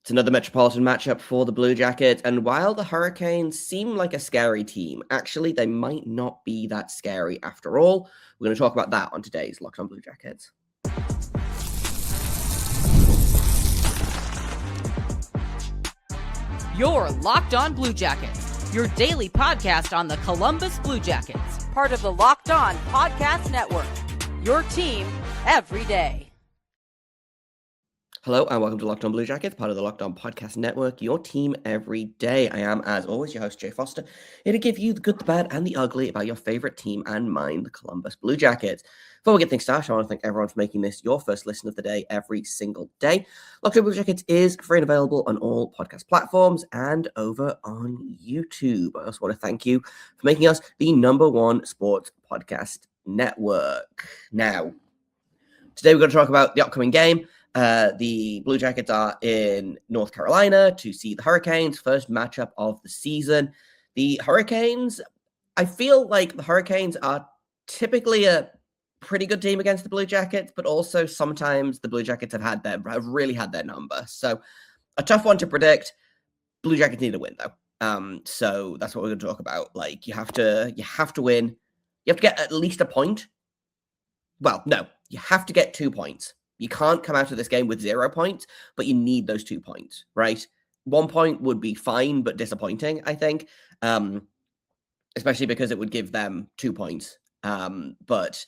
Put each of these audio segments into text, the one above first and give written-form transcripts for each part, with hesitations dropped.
It's another Metropolitan matchup for the Blue Jackets, and while the Hurricanes seem like a scary team, actually they might not be that scary after all. We're going to talk about that on today's Locked On Blue Jackets. You're Locked On Blue Jackets, your daily podcast on the Columbus Blue Jackets, part of the Locked On Podcast Network, your team every day. Hello and welcome to Locked On Blue Jackets, part of the Locked On Podcast Network, your team every day. I am, as always, your host, Jay Foster, here to give you the good, the bad, and the ugly about your favorite team and mine, the Columbus Blue Jackets. Before we get things started, I want to thank everyone for making this your first listen of the day every single day. Locked On Blue Jackets is free and available on all podcast platforms and over on YouTube. I also want to thank you for making us the #1 sports podcast network. Now, today we're going to talk about the upcoming game. The Blue Jackets are in North Carolina to see the Hurricanes, first matchup of the season. The Hurricanes, I feel like the Hurricanes are typically a pretty good team against the Blue Jackets, but also sometimes the Blue Jackets have really had their number. So a tough one to predict. Blue Jackets need to win though. So that's what we're going to talk about. Like you have to win. You have to get at least a point. Well, no, you have to get 2 points. You can't come out of this game with 0 points, but you need those 2 points, right? 1 point would be fine, but disappointing, I think, especially because it would give them 2 points. But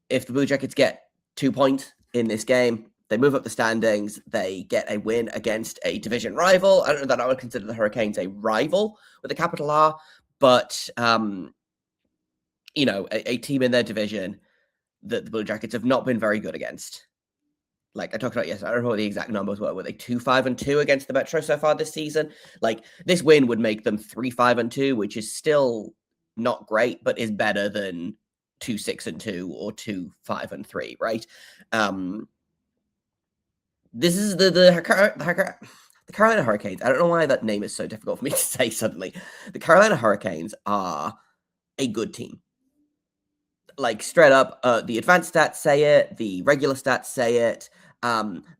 if the Blue Jackets get 2 points in this game, they move up the standings, they get a win against a division rival. I don't know that I would consider the Hurricanes a rival with a capital R, but, a team in their division that the Blue Jackets have not been very good against. Like I talked about yesterday, I don't know what the exact numbers were. Were they 2-5-2 against the Metro so far this season? Like this win would make them 3-5-2, which is still not great, but is better than 2-6-2 or 2-5-3, right? This is the Carolina Hurricanes. I don't know why that name is so difficult for me to say suddenly. The Carolina Hurricanes are a good team. Like straight up, the advanced stats say it, the regular stats say it.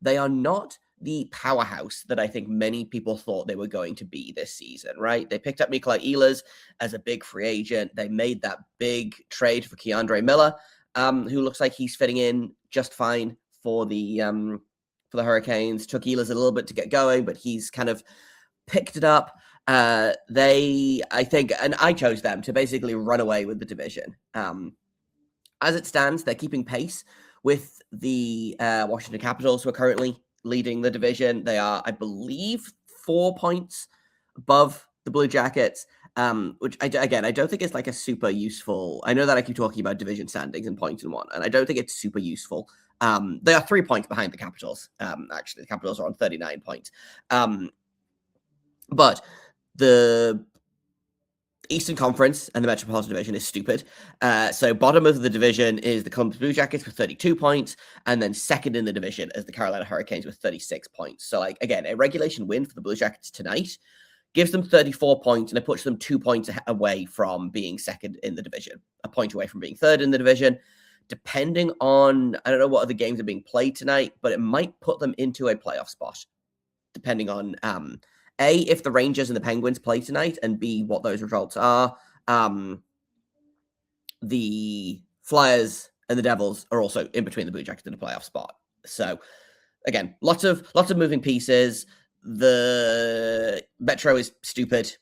They are not the powerhouse that I think many people thought they were going to be this season, right? They picked up Nikolai Ehlers as a big free agent. They made that big trade for Keandre Miller, who looks like he's fitting in just fine for the Hurricanes. Took Ehlers a little bit to get going, but he's kind of picked it up. I think, and I chose them to basically run away with the division. As it stands, they're keeping pace with the Washington Capitals, who are currently leading the division. They are, I believe, 4 points above the Blue Jackets, which, I don't think it's like a super useful. I know that I keep talking about division standings and points and whatnot, and I don't think it's super useful. They are 3 points behind the Capitals. Actually, the Capitals are on 39 points. But the Eastern Conference and the Metropolitan Division is stupid. So bottom of the division is the Columbus Blue Jackets with 32 points, and then second in the division is the Carolina Hurricanes with 36 points. So, like, again, a regulation win for the Blue Jackets tonight gives them 34 points, and it puts them 2 points away from being second in the division, a point away from being third in the division. Depending on, I don't know what other games are being played tonight, but it might put them into a playoff spot, depending on A, if the Rangers and the Penguins play tonight, and B, what those results are. The Flyers and the Devils are also in between the Blue Jackets and a playoff spot. So, again, lots of moving pieces. The Metro is stupid.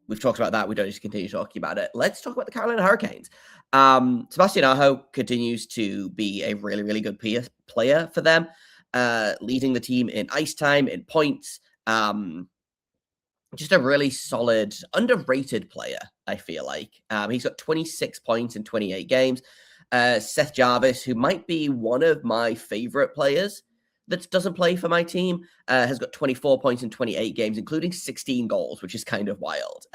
We've talked about that. We don't need to continue talking about it. Let's talk about the Carolina Hurricanes. Sebastian Aho continues to be a really, really good player for them, leading the team in ice time, in points. Just a really solid, underrated player, I feel like. He's got 26 points in 28 games. Seth Jarvis, who might be one of my favorite players that doesn't play for my team, has got 24 points in 28 games, including 16 goals, which is kind of wild.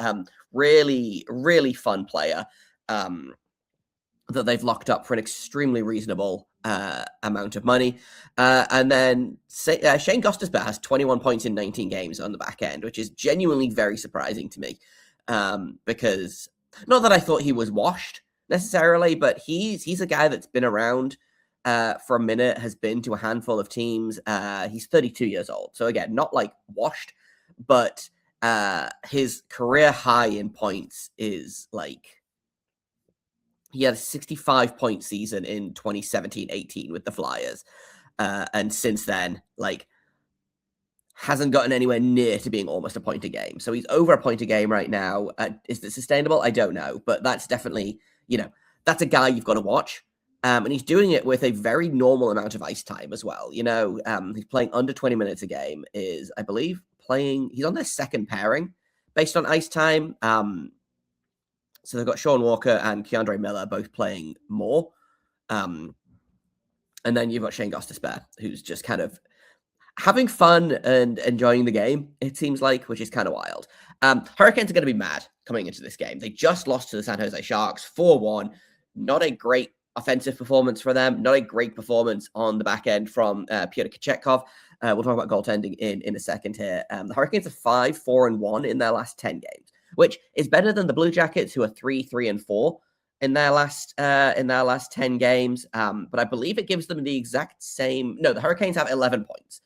Really, really fun player that they've locked up for an extremely reasonable amount of money. And then Shane Gostisbehere has 21 points in 19 games on the back end, which is genuinely very surprising to me. Because not that I thought he was washed necessarily, but he's a guy that's been around for a minute, has been to a handful of teams. He's 32 years old. So again, not like washed, but his career high in points is like he had a 65-point season in 2017-18 with the Flyers. And since then, like, hasn't gotten anywhere near to being almost a point a game. So he's over a point a game right now. Is it sustainable? I don't know. But that's definitely, that's a guy you've got to watch. And he's doing it with a very normal amount of ice time as well. He's playing under 20 minutes a game, I believe, he's on their second pairing based on ice time. So they've got Sean Walker and Keandre Miller both playing more. And then you've got Shane Gostisbehere, who's just kind of having fun and enjoying the game, it seems like, which is kind of wild. Hurricanes are going to be mad coming into this game. They just lost to the San Jose Sharks 4-1. Not a great offensive performance for them. Not a great performance on the back end from Pyotr Kochetkov. We'll talk about goaltending in a second here. The Hurricanes are 5-4-1 in their last 10 games, which is better than the Blue Jackets, who are 3-3-4 in their last 10 games. But I believe it gives them the exact same. No, the Hurricanes have 11 points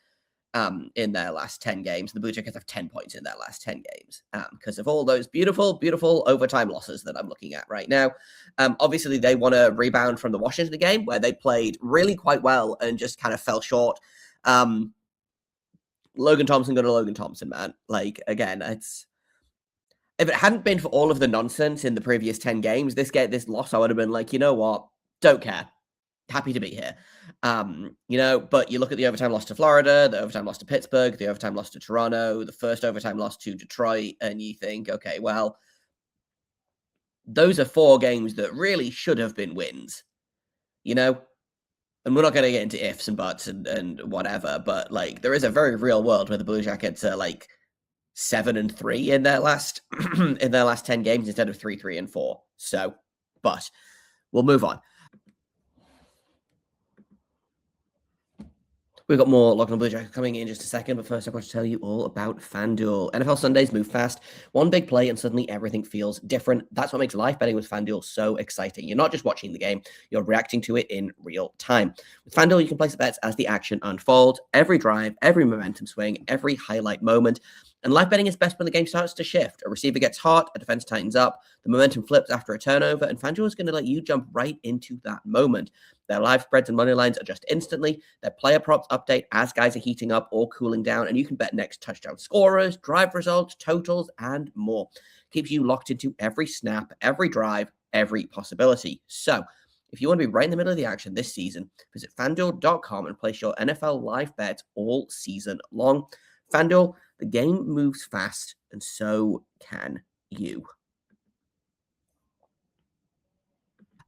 in their last 10 games. The Blue Jackets have 10 points in their last 10 games because of all those beautiful, beautiful overtime losses that I'm looking at right now. Obviously, they want to rebound from the Washington game where they played really quite well and just kind of fell short. Logan Thompson got a Logan Thompson, man. Like, again, if it hadn't been for all of the nonsense in the previous 10 games, this loss, I would have been like, you know what? Don't care. Happy to be here. But you look at the overtime loss to Florida, the overtime loss to Pittsburgh, the overtime loss to Toronto, the first overtime loss to Detroit, and you think, okay, well, those are 4 games that really should have been wins, and we're not going to get into ifs and buts and whatever, but like there is a very real world where the Blue Jackets are like 7-3 in their last 10 games instead of 3-3-4. So, but we'll move on. We've got more Locked On Blue Jackets coming in just a second, but first I've got to tell you all about FanDuel. NFL Sundays move fast. One big play and suddenly everything feels different. That's what makes live betting with FanDuel so exciting. You're not just watching the game, you're reacting to it in real time. With FanDuel, you can place bets as the action unfolds. Every drive, every momentum swing, every highlight moment. And live betting is best when the game starts to shift. A receiver gets hot, a defense tightens up, the momentum flips after a turnover, and FanDuel is going to let you jump right into that moment. Their live spreads and money lines adjust instantly. Their player props update as guys are heating up or cooling down, and you can bet next touchdown scorers, drive results, totals, and more. Keeps you locked into every snap, every drive, every possibility. So, if you want to be right in the middle of the action this season, visit FanDuel.com and place your NFL live bets all season long. FanDuel, the game moves fast, and so can you.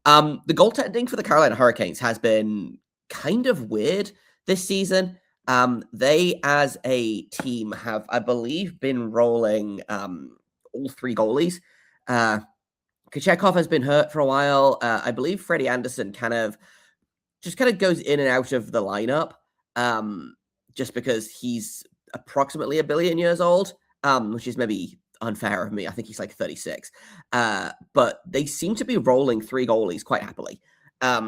The goaltending for the Carolina Hurricanes has been kind of weird this season. They, as a team, have, I believe, been rolling all 3 goalies. Kochetkov has been hurt for a while. I believe Freddie Anderson kind of goes in and out of the lineup just because he's approximately 1 billion years old, which is maybe unfair of me. I think he's like 36. But they seem to be rolling 3 goalies quite happily.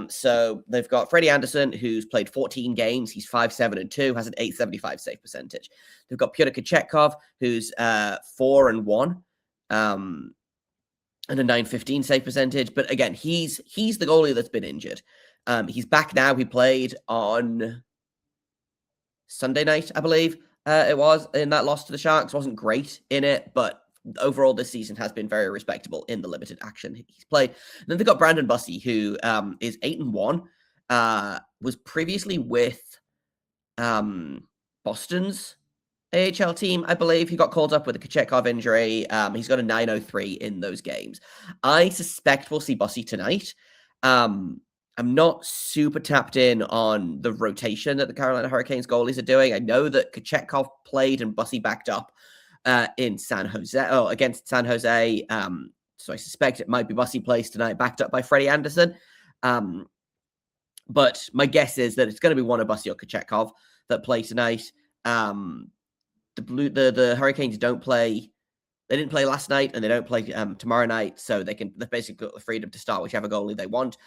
So they've got Freddie Anderson, who's played 14 games. He's 5-7-2, has an .875 save percentage. They've got Pyotr Kochetkov, who's 4-1, and a .915 save percentage. But again, he's the goalie that's been injured. He's back now. He played on Sunday night, I believe. It was in that loss to the Sharks. Wasn't great in it, but overall this season has been very respectable in the limited action he's played. And then they've got Brandon Bussey, who is 8-1, was previously with Boston's AHL team, I believe. He got called up with a Kochetkov injury. He's got a .903 in those games. I suspect we'll see Bussey tonight. I'm not super tapped in on the rotation that the Carolina Hurricanes goalies are doing. I know that Kochetkov played and Bussey backed up against San Jose. So I suspect it might be Bussey plays tonight, backed up by Freddie Anderson. But my guess is that it's going to be one of Bussey or Kochetkov that play tonight. The Hurricanes don't play. They didn't play last night, and they don't play tomorrow night. So they've basically got the freedom to start whichever goalie they want.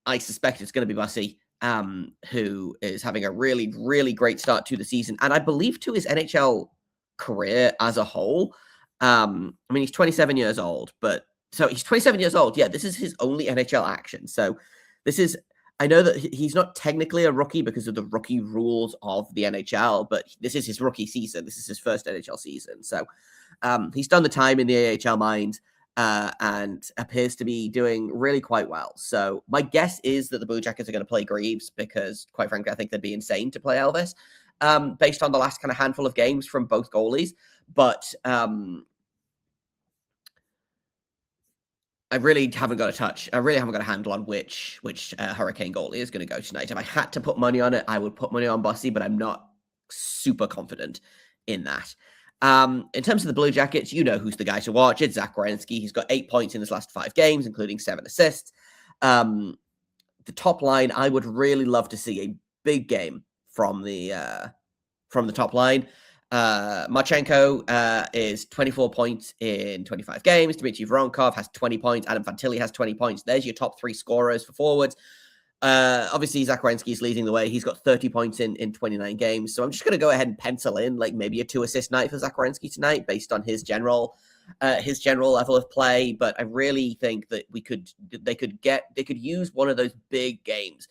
I suspect it's going to be Bussey. who is having a really, really great start to the season, and I believe to his NHL career as a whole. I mean, he's 27 years old, but so he's 27 years old. Yeah, this is his only NHL action. So this is, I know that he's not technically a rookie because of the rookie rules of the NHL, but this is his rookie season. This is his first NHL season. So he's done the time in the AHL mind and appears to be doing really quite well. So my guess is that the Blue Jackets are going to play Greaves because, quite frankly, I think they'd be insane to play Elvis based on the last kind of handful of games from both goalies. But I really haven't got a handle on which Hurricane goalie is going to go tonight. If I had to put money on it, I would put money on Bossy, but I'm not super confident in that. In terms of the Blue Jackets, you know who's the guy to watch. It's Zach Werenski. He's got 8 points in his last 5 games, including 7 assists. The top line, I would really love to see a big game from the top line. Marchenko is 24 points in 25 games. Dmitry Voronkov has 20 points. Adam Fantilli has 20 points. There's your top 3 scorers for forwards. Obviously, Zach Werenski is leading the way. He's got 30 points in 29 games. So I'm just going to go ahead and pencil in like maybe a 2-assist night for Zach Werenski tonight based on his general level of play. But I really think that they could use one of those big games.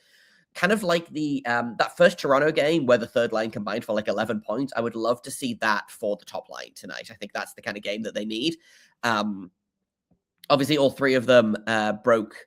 Kind of like the that first Toronto game where the third line combined for like 11 points. I would love to see that for the top line tonight. I think that's the kind of game that they need. Obviously, all 3 of them broke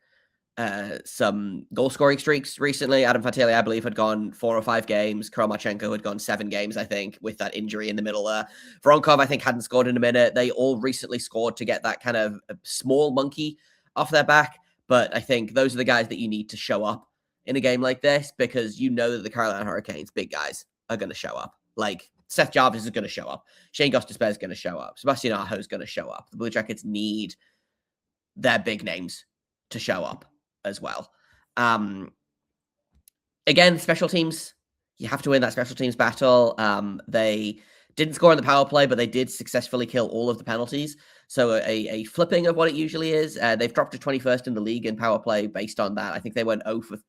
some goal scoring streaks recently. Adam Fantilli, I believe, had gone 4 or 5 games. Kirill Marchenko had gone 7 games, I think, with that injury in the middle there. Voronkov, I think, hadn't scored in a minute. They all recently scored to get that kind of small monkey off their back. But I think those are the guys that you need to show up in a game like this, because you know that the Carolina Hurricanes, big guys, are going to show up. Like, Seth Jarvis is going to show up. Shane Gostisbehere is going to show up. Sebastian Aho is going to show up. The Blue Jackets need their big names to show up as well. Again, special teams, you have to win that special teams battle. They didn't score on the power play, but they did successfully kill all of the penalties. So a flipping of what it usually is. They've dropped to 21st in the league in power play based on that. I think they went 0 for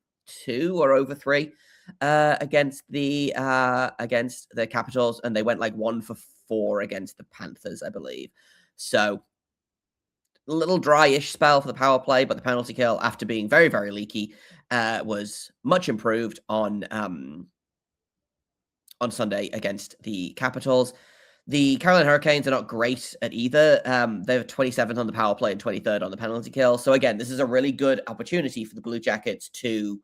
2 or over 3 against the Capitals, and they went like 1 for 4 against the Panthers, I believe. So a little dry-ish spell for the power play, but the penalty kill, after being very, very leaky, was much improved on Sunday against the Capitals. The Carolina Hurricanes are not great at either. They're 27th on the power play and 23rd on the penalty kill. So again, this is a really good opportunity for the Blue Jackets to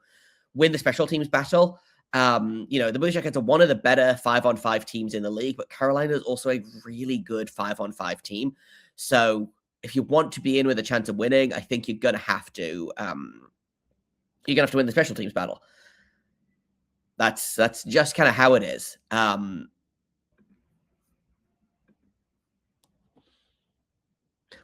win the special teams battle. The Blue Jackets are one of the better 5-on-5 teams in the league, but Carolina is also a really good 5-on-5 team. So if you want to be in with a chance of winning, I think you're gonna have to win the special teams battle. That's just kind of how it is.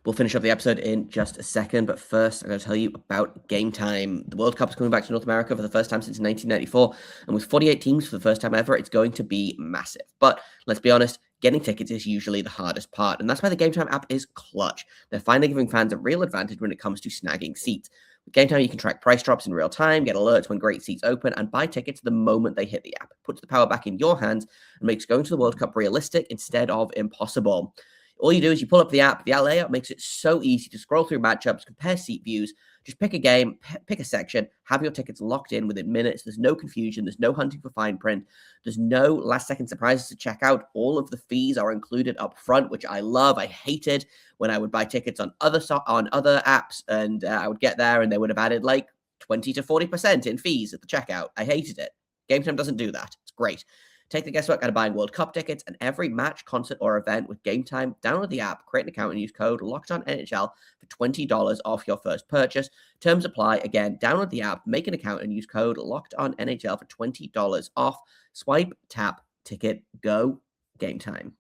We'll finish up the episode in just a second, but first I'm going to tell you about Game Time. The World Cup is coming back to North America for the first time since 1994, and with 48 teams for the first time ever, it's going to be massive. But let's be honest, getting tickets is usually the hardest part, and that's why the Game Time app is clutch. They're finally giving fans a real advantage when it comes to snagging seats. With Game Time, you can track price drops in real time, get alerts when great seats open, and buy tickets the moment they hit the app. It puts the power back in your hands and makes going to the World Cup realistic instead of impossible. All you do is you pull up the app. The layout makes it so easy to scroll through matchups, compare seat views, just pick a game, pick a section, have your tickets locked in within minutes. There's no confusion. There's no hunting for fine print. There's no last-second surprises to check out. All of the fees are included up front, which I love. I hated when I would buy tickets on other apps, and I would get there and they would have added like 20 to 40% in fees at the checkout. I hated it. Game Time doesn't do that. It's great. Take the guesswork out of buying World Cup tickets and every match, concert, or event with Game Time. Download the app, create an account, and use code LOCKEDONNHL for $20 off your first purchase. Terms apply. Again, download the app, make an account, and use code LOCKEDONNHL for $20 off. Swipe, tap, ticket, go. Game Time.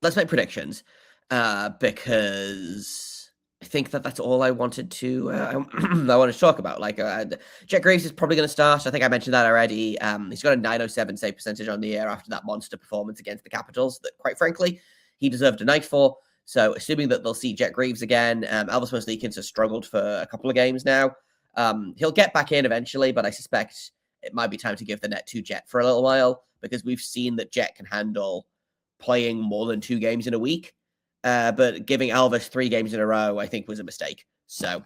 Let's make predictions because I think that's all I wanted to I wanted to talk about. Like, Jet Greaves is probably going to start. I think I mentioned that already. He's got a .907 save percentage on the year after that monster performance against the Capitals that, quite frankly, he deserved a night for. So, assuming that they'll see Jet Greaves again, Elvis Merzlikins has struggled for a couple of games now. He'll get back in eventually, but I suspect it might be time to give the net to Jet for a little while, because we've seen that Jet can handle playing more than 2 games in a week. But giving Elvis 3 games in a row, I think, was a mistake. So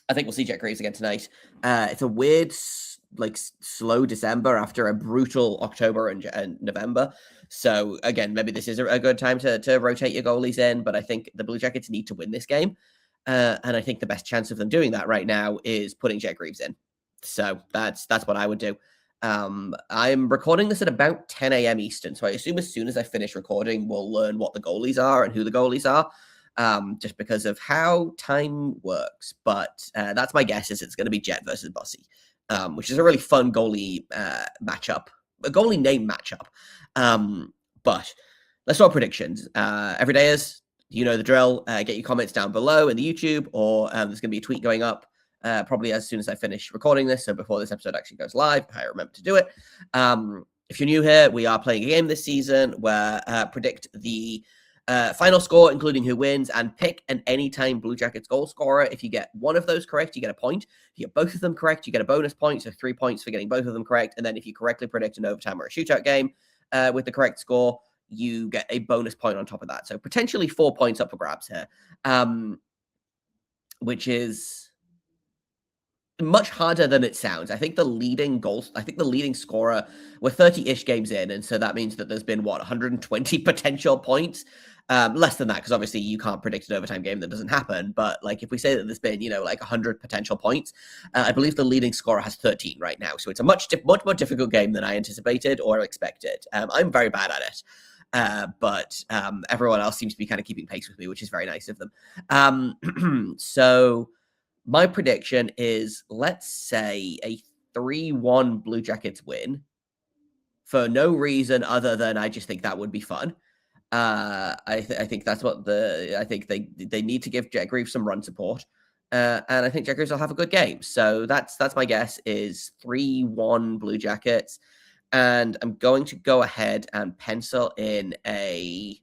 I think we'll see Jet Greaves again tonight. It's a weird, slow December after a brutal October and November. So again, maybe this is a good time to rotate your goalies in. But I think the Blue Jackets need to win this game. And I think the best chance of them doing that right now is putting Jet Greaves in. So that's what I would do. I'm recording this at about 10 a.m. Eastern. So I assume as soon as I finish recording, we'll learn what the goalies are and who the goalies are. Just because of how time works. But that's my guess, is it's going to be Jet versus Bossy, which is a really fun goalie matchup, a goalie name matchup. But let's start predictions. Everydayers, you know the drill. Get your comments down below in the YouTube, or there's going to be a tweet going up probably as soon as I finish recording this. So before this episode actually goes live, I remember to do it. If you're new here, we are playing a game this season where predict the final score, including who wins, and pick an anytime Blue Jackets goal scorer. If you get one of those correct, you get a point. If you get both of them correct, you get a bonus point, so 3 points for getting both of them correct. And then if you correctly predict an overtime or a shootout game with the correct score, you get a bonus point on top of that. So potentially 4 points up for grabs here, which is much harder than it sounds. I think the leading scorer, we're 30-ish games in, and so that means that there's been, 120 potential points? Less than that, because obviously you can't predict an overtime game that doesn't happen, but like if we say that there's been, 100 potential points, I believe the leading scorer has 13 right now, so it's a much more difficult game than I anticipated or expected. I'm very bad at it. But everyone else seems to be kind of keeping pace with me, which is very nice of them. So my prediction is, let's say, a 3-1 Blue Jackets win, for no reason other than I just think that would be fun. I think that's what I think they need to give Jet Greaves some run support, and I think Jet Greaves will have a good game. So that's my guess, is 3-1 Blue Jackets, and I'm going to go ahead and pencil in a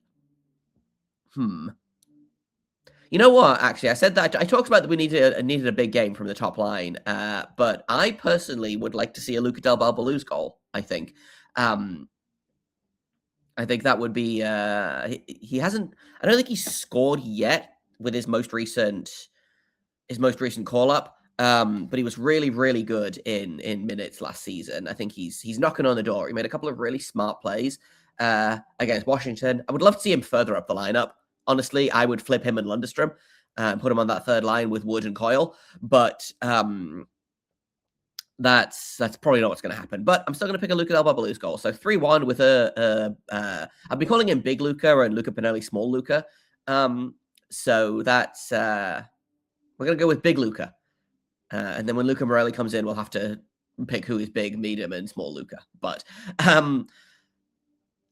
You know what? Actually, I said that I talked about that we needed a big game from the top line, but I personally would like to see a Luca Del Balbaloo's goal. I think that would be. He hasn't. I don't think he's scored yet with his most recent call up. But he was really, really good in minutes last season. I think he's knocking on the door. He made a couple of really smart plays against Washington. I would love to see him further up the lineup. Honestly, I would flip him and Lundestrom and put him on that third line with Wood and Coyle. But that's probably not what's going to happen. But I'm still going to pick a Luca Del Balbaloo's goal. So 3-1 with I'll be calling him Big Luca and Luca Pinelli Small Luca. So that's we're going to go with Big Luca. And then when Luca Morelli comes in, we'll have to pick who is big, medium, and small Luca. But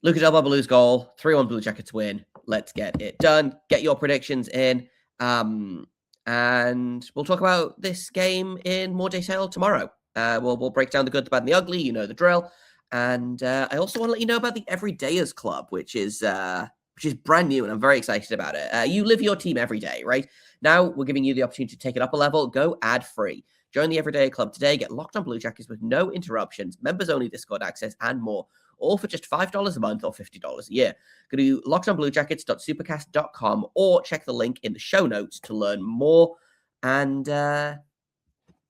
Luca Del Balbaloo's goal, 3-1 Blue Jackets win. Let's get it done. Get your predictions in. And we'll talk about this game in more detail tomorrow. We'll break down the good, the bad, and the ugly. You know the drill. And I also want to let you know about the Everydayers Club, which is brand new, and I'm very excited about it. You live your team every day, right? Now we're giving you the opportunity to take it up a level. Go ad-free. Join the Everyday Club today. Get Locked On Blue Jackets with no interruptions, members-only Discord access, and more. All for just $5 a month or $50 a year. Go to lockedonbluejackets.supercast.com or check the link in the show notes to learn more. And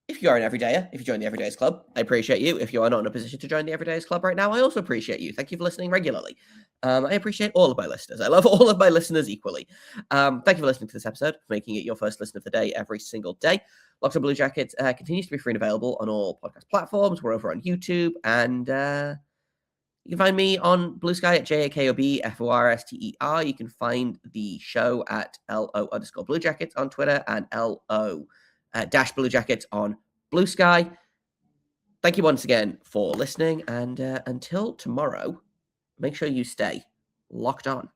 if you are an everydayer, if you join the Everydayers Club, I appreciate you. If you are not in a position to join the Everydayers Club right now, I also appreciate you. Thank you for listening regularly. I appreciate all of my listeners. I love all of my listeners equally. Thank you for listening to this episode, for making it your first listen of the day every single day. Locked On Blue Jackets continues to be free and available on all podcast platforms. We're over on YouTube, and you can find me on Blue Sky at JAKOBFORSTER. You can find the show at LO_Blue Jackets on Twitter and LO-Blue Jackets on Blue Sky. Thank you once again for listening, and until tomorrow, make sure you stay locked on.